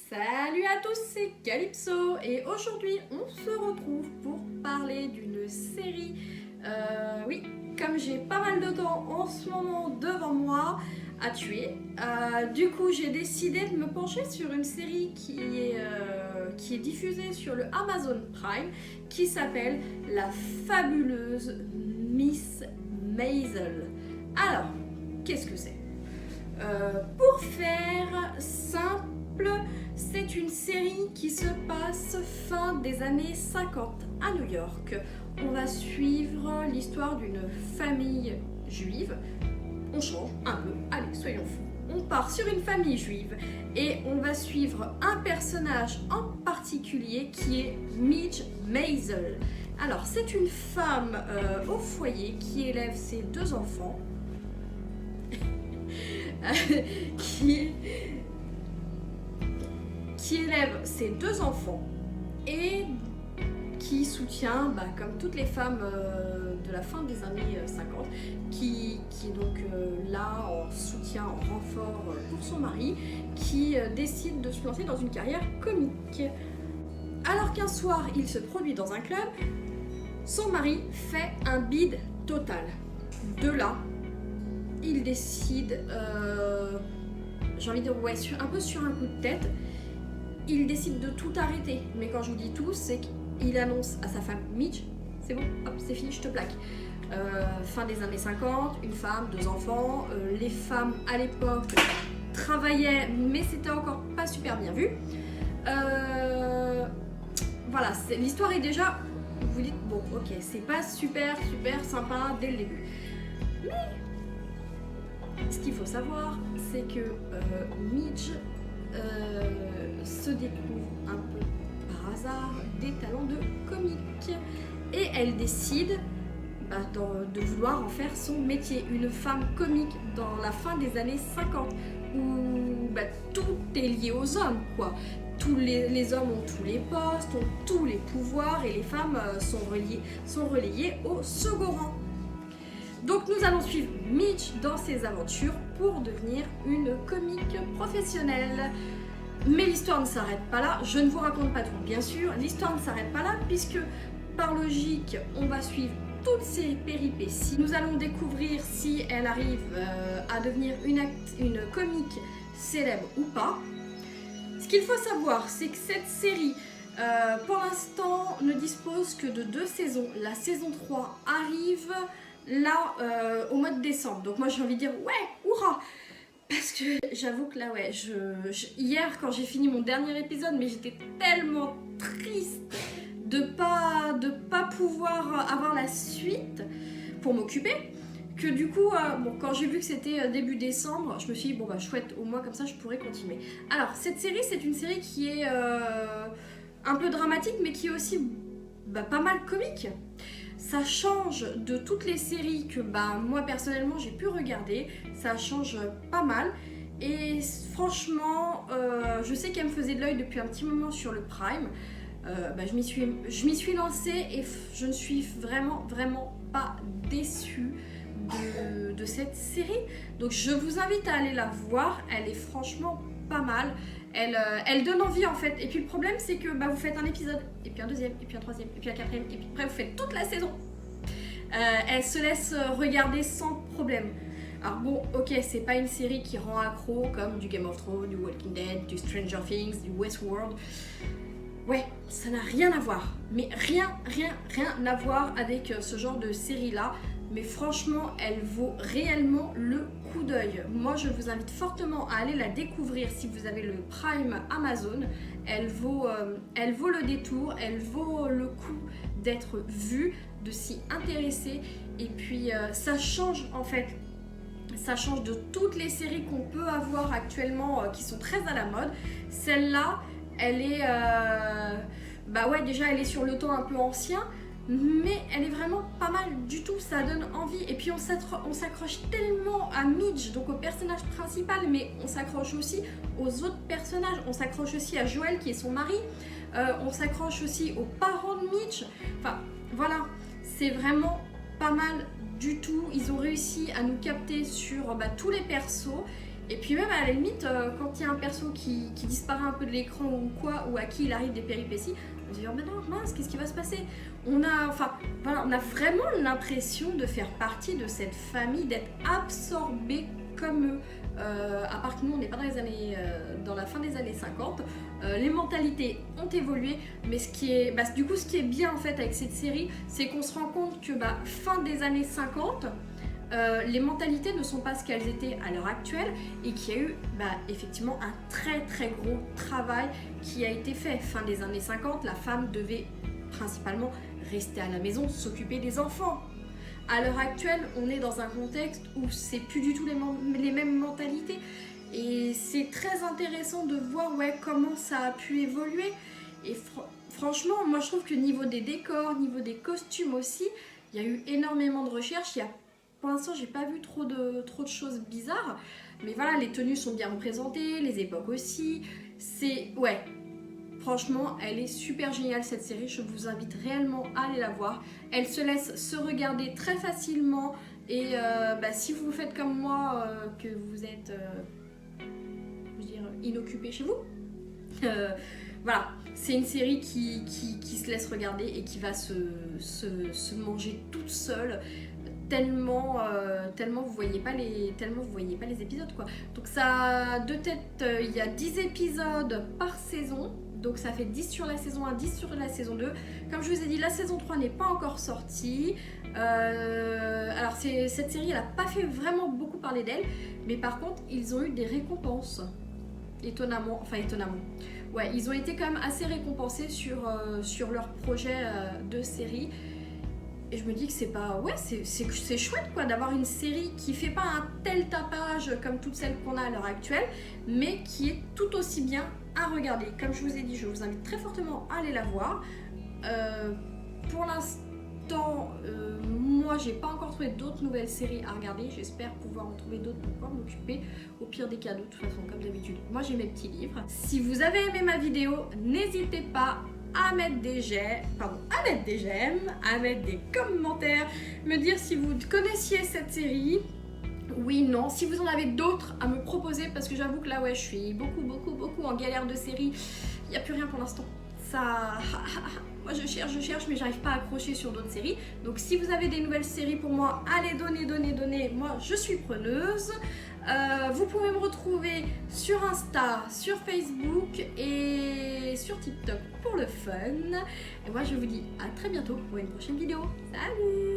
Salut à tous, c'est Calypso et aujourd'hui on se retrouve pour parler d'une série. Oui, comme j'ai pas mal de temps en ce moment devant moi à tuer, du coup j'ai décidé de me pencher sur une série qui est diffusée sur le Amazon Prime qui s'appelle La fabuleuse Miss Maisel. Alors, qu'est-ce que c'est? Pour faire simple, c'est une série qui se passe fin des années 50 à New York. On va suivre l'histoire d'une famille juive. On change un peu, allez, soyons fous. On part sur une famille juive et on va suivre un personnage en particulier qui est Midge Maisel. Alors, c'est une femme au foyer qui élève ses deux enfants. qui élève ses deux enfants et qui soutient, comme toutes les femmes de la fin des années 50, qui est donc là en soutien, en renfort pour son mari, qui décide de se lancer dans une carrière comique. Alors qu'un soir, il se produit dans un club, son mari fait un bide total. De là, il décide, j'ai envie de dire, un peu sur un coup de tête, il décide de tout arrêter. Mais quand je vous dis tout, c'est qu'il annonce à sa femme, Midge, c'est bon, hop, c'est fini, je te plaque. Fin des années 50, une femme, deux enfants, les femmes à l'époque travaillaient, mais c'était encore pas super bien vu. Voilà, l'histoire est déjà, vous vous dites, bon, ok, c'est pas super sympa dès le début. Mais ce qu'il faut savoir, c'est que Midge se découvre un peu par hasard des talents de comique et elle décide de vouloir en faire son métier. Une femme comique dans la fin des années 50 où tout est lié aux hommes, quoi. Les hommes ont tous les postes, ont tous les pouvoirs et les femmes sont relayées au second rang. Donc nous allons suivre Midge dans ses aventures pour devenir une comique professionnelle. Mais l'histoire ne s'arrête pas là, je ne vous raconte pas tout, bien sûr, l'histoire ne s'arrête pas là puisque par logique on va suivre toutes ses péripéties. Nous allons découvrir si elle arrive à devenir une comique célèbre ou pas. Ce qu'il faut savoir, c'est que cette série pour l'instant ne dispose que de 2 saisons. La saison 3 arrive là au mois de décembre, donc moi j'ai envie de dire ouais, hurrah, parce que j'avoue que là ouais, hier quand j'ai fini mon dernier épisode, mais j'étais tellement triste de pas pouvoir avoir la suite pour m'occuper que du coup quand j'ai vu que c'était début décembre, je me suis dit bon chouette, au moins comme ça je pourrais continuer. Alors cette série, c'est une série qui est un peu dramatique mais qui est aussi pas mal comique. Ça change de toutes les séries que moi personnellement j'ai pu regarder, ça change pas mal et franchement je sais qu'elle me faisait de l'œil depuis un petit moment sur le Prime, je m'y suis lancée et je ne suis vraiment pas déçue de cette série, donc je vous invite à aller la voir, elle est franchement pas mal. Elle donne envie en fait. Et puis le problème c'est que vous faites un épisode, et puis un deuxième, et puis un troisième, et puis un quatrième, et puis après vous faites toute la saison. Elle se laisse regarder sans problème. Alors bon, ok, c'est pas une série qui rend accro comme du Game of Thrones, du Walking Dead, du Stranger Things, du Westworld. Ouais, ça n'a rien à voir. Mais rien à voir avec ce genre de série-là. Mais franchement, elle vaut réellement le coup d'œil. Moi, je vous invite fortement à aller la découvrir si vous avez le Prime Amazon. Elle vaut le détour, elle vaut le coup d'être vue, de s'y intéresser. Et puis, ça change en fait. Ça change de toutes les séries qu'on peut avoir actuellement qui sont très à la mode. Celle-là, elle est... déjà, elle est sur le temps un peu ancien. Mais elle est vraiment pas mal du tout, ça donne envie. Et puis on s'accroche tellement à Midge, donc au personnage principal, mais on s'accroche aussi aux autres personnages. On s'accroche aussi à Joel qui est son mari, on s'accroche aussi aux parents de Midge. Enfin voilà, c'est vraiment pas mal du tout. Ils ont réussi à nous capter sur tous les persos. Et puis même à la limite, quand il y a un perso qui disparaît un peu de l'écran ou quoi, ou à qui il arrive des péripéties, on se dit oh mais non, mince, qu'est-ce qui va se passer? On a vraiment l'impression de faire partie de cette famille, d'être absorbé comme eux. À part que nous on n'est pas dans la fin des années 50, les mentalités ont évolué, mais ce qui est bien en fait avec cette série, c'est qu'on se rend compte que fin des années 50, les mentalités ne sont pas ce qu'elles étaient à l'heure actuelle et qu'il y a eu effectivement un très très gros travail qui a été fait. Fin des années 50, la femme devait principalement rester à la maison, s'occuper des enfants. À l'heure actuelle, on est dans un contexte où c'est plus du tout les mêmes mentalités. Et c'est très intéressant de voir comment ça a pu évoluer. Et franchement, moi je trouve que niveau des décors, niveau des costumes aussi, il y a eu énormément de recherches. Pour l'instant, j'ai pas vu trop de choses bizarres. Mais voilà, les tenues sont bien représentées, les époques aussi. Franchement, elle est super géniale cette série, je vous invite réellement à aller la voir. Elle se laisse se regarder très facilement et si vous faites comme moi, que vous êtes inoccupé chez vous, voilà, c'est une série qui se laisse regarder et qui va se manger toute seule. Tellement vous voyez pas les épisodes quoi. Donc ça, de tête, il y a 10 épisodes par saison. Donc ça fait 10 sur la saison 1, 10 sur la saison 2. Comme je vous ai dit, la saison 3 n'est pas encore sortie. Alors cette série, elle n'a pas fait vraiment beaucoup parler d'elle. Mais par contre, ils ont eu des récompenses. Étonnamment. Ouais, ils ont été quand même assez récompensés sur leur projet de série. Et je me dis que c'est chouette quoi, d'avoir une série qui fait pas un tel tapage comme toutes celles qu'on a à l'heure actuelle, mais qui est tout aussi bien à regarder. Comme je vous ai dit, je vous invite très fortement à aller la voir. Pour l'instant, moi j'ai pas encore trouvé d'autres nouvelles séries à regarder. J'espère pouvoir en trouver d'autres pour pouvoir m'occuper. Au pire des cas, de toute façon, comme d'habitude, moi j'ai mes petits livres. Si vous avez aimé ma vidéo, n'hésitez pas à mettre des j'aime, à mettre des commentaires, me dire si vous connaissiez cette série, oui, non, si vous en avez d'autres à me proposer, parce que j'avoue que là, je suis beaucoup en galère de séries, il n'y a plus rien pour l'instant. Ça, moi je cherche, mais j'arrive pas à accrocher sur d'autres séries. Donc si vous avez des nouvelles séries pour moi, allez, donnez, moi je suis preneuse. Vous pouvez me retrouver sur Insta, sur Facebook et sur TikTok pour le fun. Et moi je vous dis à très bientôt pour une prochaine vidéo. Salut!